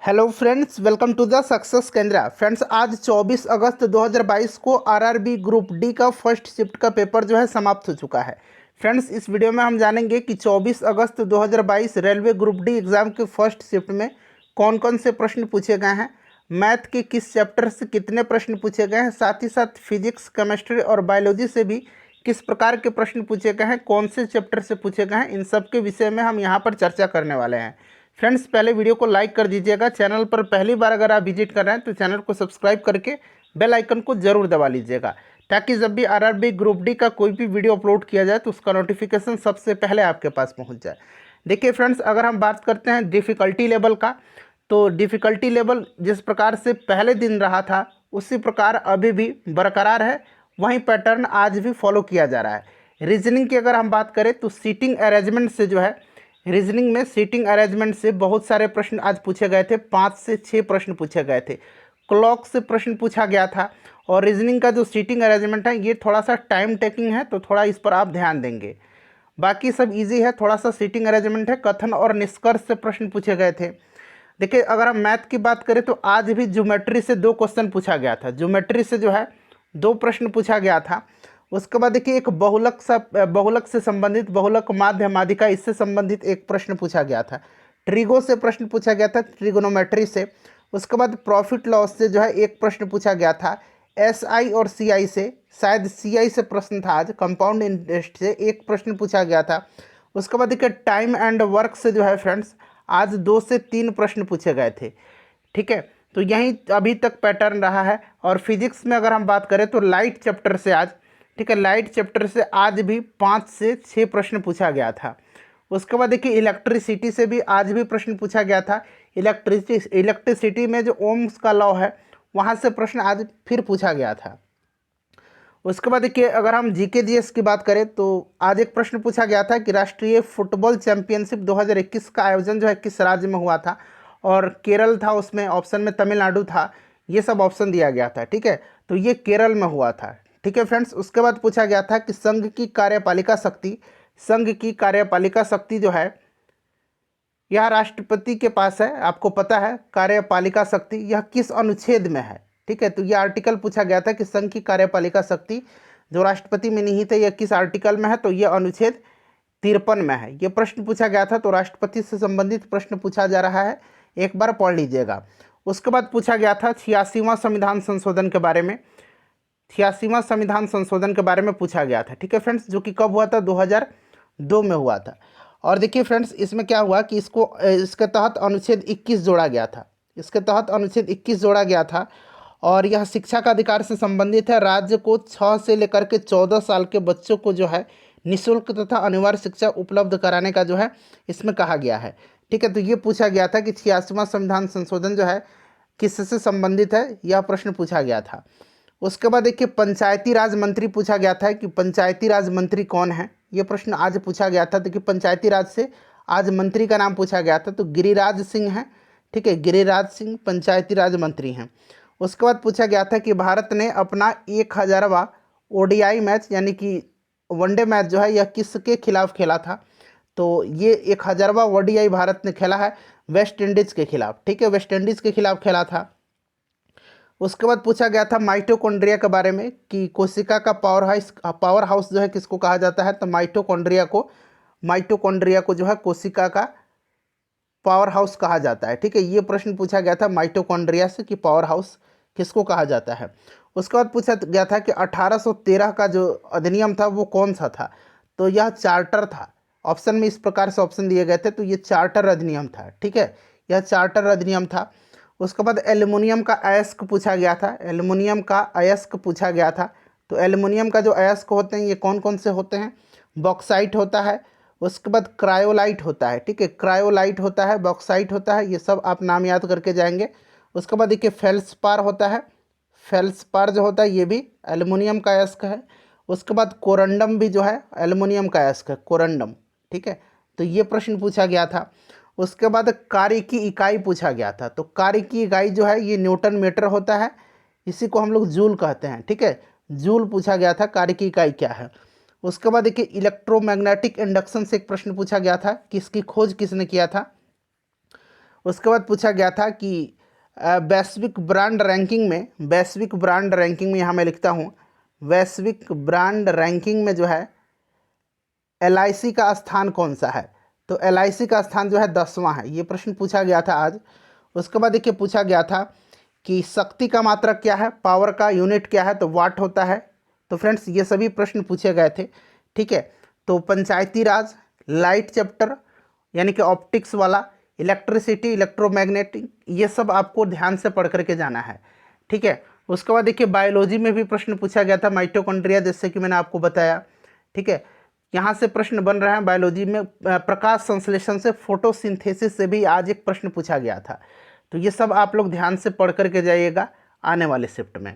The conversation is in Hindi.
Hello friends, welcome to the success केंद्र। फ्रेंड्स, आज 24 अगस्त 2022 को आरआरबी ग्रुप डी का फर्स्ट शिफ्ट का पेपर जो है समाप्त हो चुका है। फ्रेंड्स, इस वीडियो में हम जानेंगे कि 24 अगस्त 2022 रेलवे ग्रुप डी एग्ज़ाम के फर्स्ट शिफ्ट में कौन कौन से प्रश्न पूछे गए हैं, मैथ के किस चैप्टर से कितने प्रश्न पूछे गए हैं, साथ ही साथ फिजिक्स, केमिस्ट्री और बायोलॉजी से भी किस प्रकार के प्रश्न पूछे गए हैं, कौन से चैप्टर से पूछे गए हैं, इन सब के विषय में हम यहाँ पर चर्चा करने वाले हैं। फ्रेंड्स, पहले वीडियो को लाइक कर दीजिएगा। चैनल पर पहली बार अगर आप विजिट कर रहे हैं तो चैनल को सब्सक्राइब करके बेल आइकन को ज़रूर दबा लीजिएगा, ताकि जब भी आरआरबी ग्रुप डी का कोई भी वीडियो अपलोड किया जाए तो उसका नोटिफिकेशन सबसे पहले आपके पास पहुंच जाए। देखिए फ्रेंड्स, अगर हम बात करते हैं डिफ़िकल्टी लेवल का, तो डिफ़िकल्टी लेवल जिस प्रकार से पहले दिन रहा था उसी प्रकार अभी भी बरकरार है, वहीं पैटर्न आज भी फॉलो किया जा रहा है। रीजनिंग की अगर हम बात करें तो सीटिंग अरेंजमेंट से जो है, रीजनिंग में सीटिंग अरेंजमेंट से बहुत सारे प्रश्न आज पूछे गए थे। 5 से 6 प्रश्न पूछे गए थे। क्लॉक से प्रश्न पूछा गया था। और रीजनिंग का जो सीटिंग अरेंजमेंट है ये थोड़ा सा टाइम टेकिंग है, तो थोड़ा इस पर आप ध्यान देंगे। बाकी सब इजी है, थोड़ा सा सीटिंग अरेंजमेंट है। कथन और निष्कर्ष से प्रश्न पूछे गए थे। देखिए, अगर हम मैथ की बात करें तो आज भी ज्योमेट्री से 2 क्वेश्चन पूछा गया था। ज्योमेट्री से जो है 2 प्रश्न पूछा गया था। उसके बाद देखिए, एक बहुलक से संबंधित, बहुलक माध्य माध्यिका, इससे संबंधित एक प्रश्न पूछा गया था। ट्रिगो से प्रश्न पूछा गया था, ट्रिगोनोमेट्री से। उसके बाद प्रॉफिट लॉस से जो है एक प्रश्न पूछा गया था। एसआई और सीआई से, शायद सीआई से प्रश्न था आज। कंपाउंड इंटरेस्ट से एक प्रश्न पूछा गया था। उसके बाद देखिए, टाइम एंड वर्क से जो है फ्रेंड्स आज 2 से 3 प्रश्न पूछे गए थे। ठीक है, तो यही अभी तक पैटर्न रहा है। और फिजिक्स में अगर हम बात करें तो लाइट चैप्टर से आज, ठीक है, लाइट चैप्टर से आज भी 5 से 6 प्रश्न पूछा गया था। उसके बाद देखिए, इलेक्ट्रिसिटी से भी आज भी प्रश्न पूछा गया था। इलेक्ट्रिसिटी में जो ओम्स का लॉ है वहाँ से प्रश्न आज फिर पूछा गया था। उसके बाद देखिए, अगर हम जीके जीएस की बात करें तो आज एक प्रश्न पूछा गया था कि राष्ट्रीय फुटबॉल चैंपियनशिप 2021 का आयोजन जो है किस राज्य में हुआ था, और केरल था उसमें, ऑप्शन में तमिलनाडु था, ये सब ऑप्शन दिया गया था। ठीक है, तो ये केरल में हुआ था। ठीक है फ्रेंड्स, उसके बाद पूछा गया था कि संघ की कार्यपालिका शक्ति जो है यह राष्ट्रपति के पास है। आपको पता है कार्यपालिका शक्ति यह किस अनुच्छेद में है। ठीक है, तो यह आर्टिकल पूछा गया था कि संघ की कार्यपालिका शक्ति जो राष्ट्रपति में निहित है यह किस आर्टिकल में है, तो यह अनुच्छेद 53 में है। यह प्रश्न पूछा गया था। तो राष्ट्रपति से संबंधित प्रश्न पूछा जा रहा है, एक बार पढ़ लीजिएगा। उसके बाद पूछा गया था 86वां संविधान संशोधन के बारे में। 86वां संविधान संशोधन के बारे में पूछा गया था। ठीक है फ्रेंड्स, जो कि कब हुआ था, 2002 में हुआ था। और देखिए फ्रेंड्स, इसमें क्या हुआ कि इसके तहत अनुच्छेद 21 जोड़ा गया था। इसके तहत अनुच्छेद 21 जोड़ा गया था, और यह शिक्षा का अधिकार से संबंधित है। राज्य को 6 से लेकर के 14 साल के बच्चों को जो है निःशुल्क तथा अनिवार्य शिक्षा उपलब्ध कराने का जो है इसमें कहा गया है। ठीक है, तो ये पूछा गया था कि 86वां संविधान संशोधन जो है किससे संबंधित है, यह प्रश्न पूछा गया था। उसके बाद देखिए, पंचायती राज मंत्री पूछा गया था कि पंचायती राज मंत्री कौन है, ये प्रश्न आज पूछा गया था। देखिए, पंचायती राज से आज मंत्री का नाम पूछा गया था, तो गिरिराज सिंह है। ठीक है, गिरिराज सिंह पंचायती राज मंत्री हैं। उसके बाद पूछा गया था कि भारत ने अपना 1000वां ओडीआई मैच यानी कि वनडे मैच जो है यह किसके खिलाफ खेला था, तो ये 1000वां ओडीआई भारत ने खेला है वेस्ट इंडीज़ के खिलाफ। ठीक है, वेस्ट इंडीज़ के खिलाफ खेला था। उसके बाद पूछा गया था माइटोकॉन्ड्रिया के बारे में कि कोशिका का पावर हाउस जो है किसको कहा जाता है, तो माइटोकॉन्ड्रिया को जो है कोशिका का पावर हाउस कहा जाता है। ठीक है, ये प्रश्न पूछा गया था माइटोकॉन्ड्रिया से कि पावर हाउस किसको कहा जाता है। उसके बाद पूछा गया था कि 1813 का जो अधिनियम था वो कौन सा था, तो यह चार्टर था। ऑप्शन में इस प्रकार से ऑप्शन दिए गए थे, तो ये चार्टर अधिनियम था। ठीक है, यह चार्टर अधिनियम था। उसके बाद एल्युमिनियम का अयस्क पूछा गया था। एल्युमिनियम का अयस्क पूछा गया था। तो एल्युमिनियम का जो अयस्क होते हैं ये कौन कौन से होते हैं, बॉक्साइट होता है। उसके बाद क्रायोलाइट होता है। ठीक है, क्रायोलाइट होता है, बॉक्साइट होता है, ये सब आप नाम याद करके जाएंगे। उसके बाद देखिए, फेल्सपार होता है। फेल्सपार जो होता है ये भी एल्युमिनियम का अयस्क है। उसके बाद कोरंडम भी जो है एल्युमिनियम का अयस्क है, कोरंडम। ठीक है, तो ये प्रश्न पूछा गया था। उसके बाद कार्य की इकाई पूछा गया था। तो कार्य की इकाई जो है ये न्यूटन मीटर होता है, इसी को हम लोग जूल कहते हैं। ठीक है, जूल पूछा गया था, कार्य की इकाई क्या है। उसके बाद देखिए, इलेक्ट्रोमैग्नेटिक इंडक्शन से एक प्रश्न पूछा गया था कि इसकी खोज किसने किया था। उसके बाद पूछा गया था कि वैश्विक ब्रांड रैंकिंग में यहाँ मैं लिखता हूँ, वैश्विक ब्रांड रैंकिंग में जो है LIC का स्थान कौन सा है। तो LIC का स्थान जो है 10वां है। ये प्रश्न पूछा गया था आज। उसके बाद देखिए पूछा गया था कि शक्ति का मात्रक क्या है, पावर का यूनिट क्या है, तो वाट होता है। तो फ्रेंड्स ये सभी प्रश्न पूछे गए थे, ठीक है। तो पंचायती राज, लाइट चैप्टर यानी कि ऑप्टिक्स वाला, इलेक्ट्रिसिटी, इलेक्ट्रोमैग्नेटिक, ये सब आपको ध्यान से पढ़ करके जाना है, ठीक है। उसके बाद देखिए बायोलॉजी में भी प्रश्न पूछा गया था, माइटोकॉन्ड्रिया, जैसे कि मैंने आपको बताया, ठीक है। यहाँ से प्रश्न बन रहे हैं बायोलॉजी में, प्रकाश संश्लेषण से, फोटोसिंथेसिस से भी आज एक प्रश्न पूछा गया था। तो ये सब आप लोग ध्यान से पढ़ करके जाइएगा आने वाले शिफ्ट में।